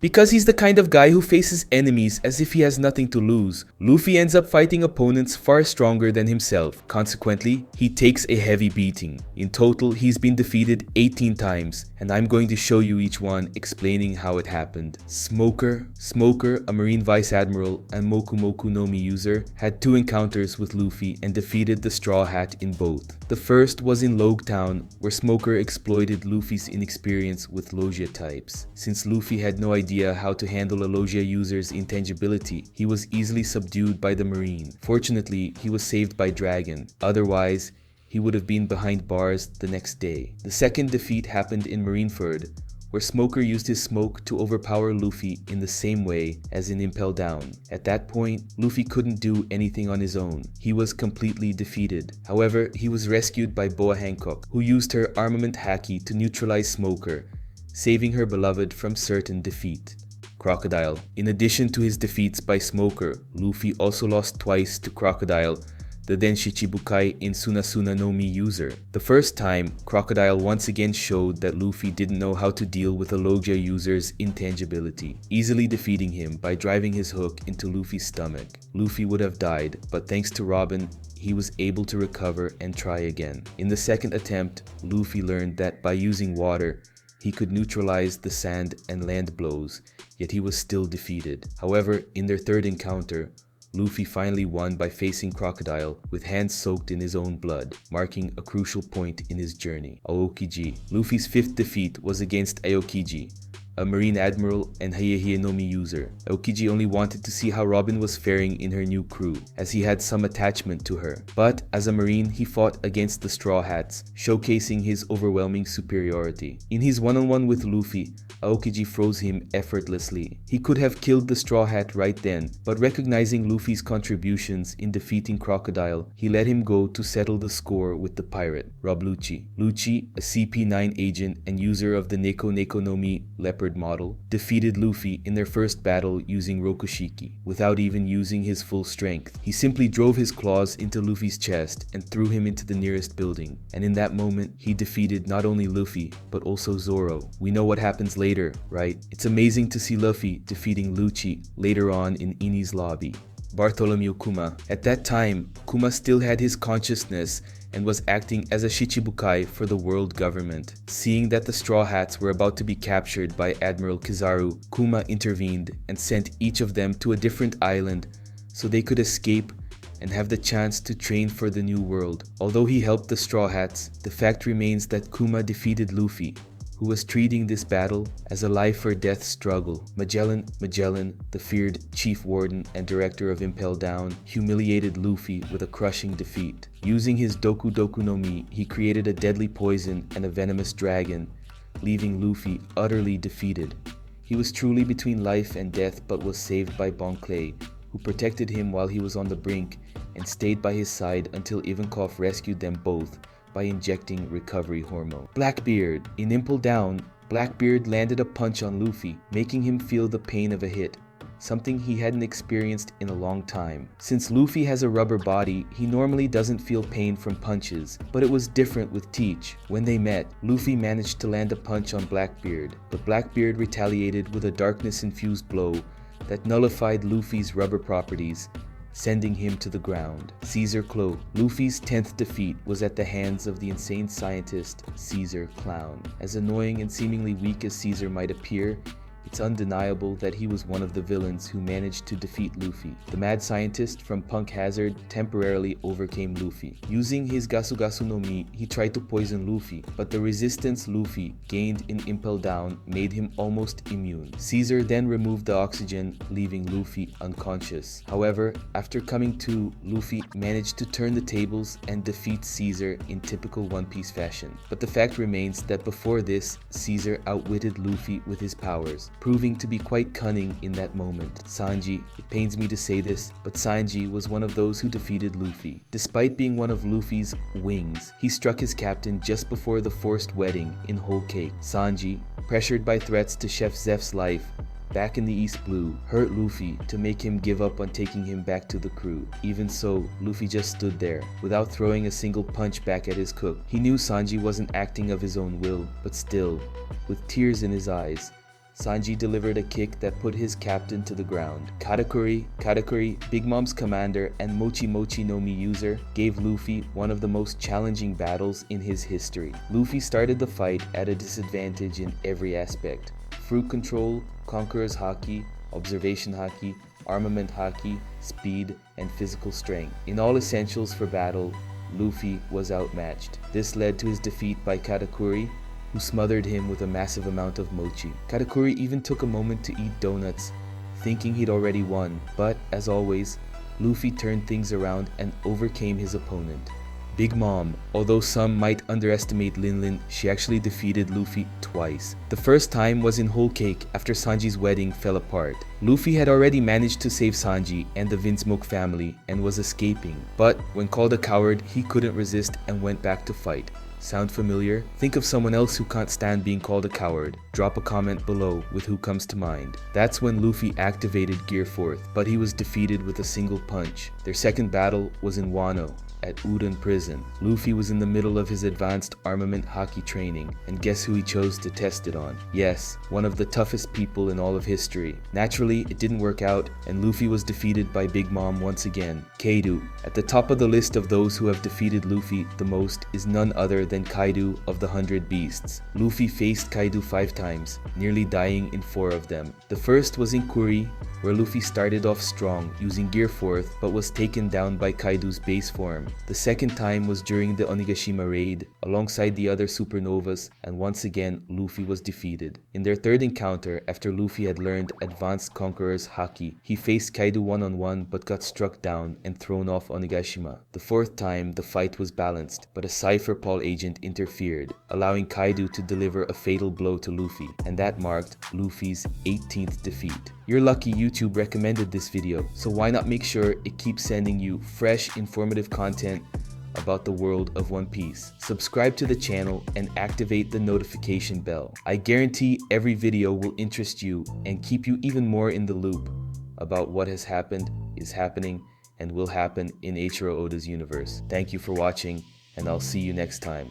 Because he's the kind of guy who faces enemies as if he has nothing to lose, Luffy ends up fighting opponents far stronger than himself. Consequently, he takes a heavy beating. In total, he's been defeated 18 times, and I'm going to show you each one, explaining how it happened. Smoker, a Marine Vice Admiral and Moku Moku no Mi user, had 2 encounters with Luffy and defeated the Straw Hat in both. The first was in Logue Town, where Smoker exploited Luffy's inexperience with Logia types. Since Luffy had no idea how to handle a Logia user's intangibility, he was easily subdued by the Marine. Fortunately, he was saved by Dragon. Otherwise, he would have been behind bars the next day. The second defeat happened in Marineford, where Smoker used his smoke to overpower Luffy in the same way as in Impel Down. At that point, Luffy couldn't do anything on his own. He was completely defeated. However, he was rescued by Boa Hancock, who used her armament haki to neutralize Smoker, saving her beloved from certain defeat. Crocodile. In addition to his defeats by Smoker, Luffy also lost twice to Crocodile, the Denshichibukai in Sunasuna no Mi user. The first time, Crocodile once again showed that Luffy didn't know how to deal with a Logia user's intangibility, easily defeating him by driving his hook into Luffy's stomach. Luffy would have died, but thanks to Robin, he was able to recover and try again. In the second attempt, Luffy learned that by using water, he could neutralize the sand and land blows, yet he was still defeated. However, in their third encounter, Luffy finally won by facing Crocodile with hands soaked in his own blood, marking a crucial point in his journey. Aokiji. Luffy's 5th defeat was against Aokiji, a Marine Admiral and Hie no Mi user. Aokiji only wanted to see how Robin was faring in her new crew, as he had some attachment to her. But as a Marine, he fought against the Straw Hats, showcasing his overwhelming superiority. In his one-on-one with Luffy, Aokiji froze him effortlessly. He could have killed the Straw Hat right then, but recognizing Luffy's contributions in defeating Crocodile, he let him go to settle the score with the pirate, Rob Luchi. Luchi, a CP9 agent and user of the Neko Neko no Mi Leopard model, defeated Luffy in their first battle using Rokushiki, without even using his full strength. He simply drove his claws into Luffy's chest and threw him into the nearest building, and in that moment, he defeated not only Luffy, but also Zoro. We know what happens later, right? It's amazing to see Luffy defeating Luchi later on in Enies lobby. Bartholomew Kuma. At that time, Kuma still had his consciousness and was acting as a Shichibukai for the world government. Seeing that the Straw Hats were about to be captured by Admiral Kizaru, Kuma intervened and sent each of them to a different island so they could escape and have the chance to train for the new world. Although he helped the Straw Hats, the fact remains that Kuma defeated Luffy, who was treating this battle as a life-or-death struggle. Magellan, the feared chief warden and director of Impel Down, humiliated Luffy with a crushing defeat. Using his Doku Doku no Mi, he created a deadly poison and a venomous dragon, leaving Luffy utterly defeated. He was truly between life and death but was saved by Bon Clay, who protected him while he was on the brink and stayed by his side until Ivankov rescued them both by injecting recovery hormone. Blackbeard. In Impel Down, Blackbeard landed a punch on Luffy, making him feel the pain of a hit, something he hadn't experienced in a long time. Since Luffy has a rubber body, he normally doesn't feel pain from punches, but it was different with Teach. When they met, Luffy managed to land a punch on Blackbeard, but Blackbeard retaliated with a darkness-infused blow that nullified Luffy's rubber properties, sending him to the ground. Caesar Cloak. Luffy's 10th defeat was at the hands of the insane scientist, Caesar Clown. As annoying and seemingly weak as Caesar might appear, it's undeniable that he was one of the villains who managed to defeat Luffy. The mad scientist from Punk Hazard temporarily overcame Luffy. Using his Gasugasu no Mi, he tried to poison Luffy, but the resistance Luffy gained in Impel Down made him almost immune. Caesar then removed the oxygen, leaving Luffy unconscious. However, after coming to, Luffy managed to turn the tables and defeat Caesar in typical One Piece fashion. But the fact remains that before this, Caesar outwitted Luffy with his powers, proving to be quite cunning in that moment. Sanji. It pains me to say this, but Sanji was one of those who defeated Luffy. Despite being one of Luffy's wings, he struck his captain just before the forced wedding in Whole Cake. Sanji, pressured by threats to Chef Zeph's life back in the East Blue, hurt Luffy to make him give up on taking him back to the crew. Even so, Luffy just stood there, without throwing a single punch back at his cook. He knew Sanji wasn't acting of his own will, but still, with tears in his eyes, Sanji delivered a kick that put his captain to the ground. Katakuri, Big Mom's commander and Mochi Mochi no Mi user, gave Luffy one of the most challenging battles in his history. Luffy started the fight at a disadvantage in every aspect. Fruit control, Conqueror's Haki, Observation Haki, Armament Haki, Speed, and Physical Strength. In all essentials for battle, Luffy was outmatched. This led to his defeat by Katakuri, who smothered him with a massive amount of mochi. Katakuri even took a moment to eat donuts, thinking he'd already won, but as always, Luffy turned things around and overcame his opponent. Big Mom, although some might underestimate Lin, she actually defeated Luffy twice. The first time was in Whole Cake after Sanji's wedding fell apart. Luffy had already managed to save Sanji and the Vinsmoke family and was escaping, but when called a coward, he couldn't resist and went back to fight. Sound familiar? Think of someone else who can't stand being called a coward. Drop a comment below with who comes to mind. That's when Luffy activated Gear 4th, but he was defeated with a single punch. Their second battle was in Wano, at Udon Prison. Luffy was in the middle of his advanced armament haki training, and guess who he chose to test it on? Yes, one of the toughest people in all of history. Naturally, it didn't work out, and Luffy was defeated by Big Mom once again. Kaidu. At the top of the list of those who have defeated Luffy the most is none other than Kaidu of the 100 Beasts. Luffy faced Kaidu 5 times, nearly dying in 4 of them. The first was in Kuri, where Luffy started off strong using Gear 4th but was taken down by Kaidu's base form. The second time was during the Onigashima raid alongside the other supernovas, and once again Luffy was defeated. In their third encounter, after Luffy had learned Advanced Conqueror's Haki, he faced Kaidu one-on-one but got struck down and thrown off Onigashima. The fourth time the fight was balanced, but a Cypher Paul agent interfered, allowing Kaidu to deliver a fatal blow to Luffy, and that marked Luffy's 18th defeat. You're lucky YouTube recommended this video, so why not make sure it keeps sending you fresh, informative content about the world of One Piece. Subscribe to the channel and activate the notification bell. I guarantee every video will interest you and keep you even more in the loop about what has happened, is happening, and will happen in Eiichiro Oda's universe. Thank you for watching, and I'll see you next time.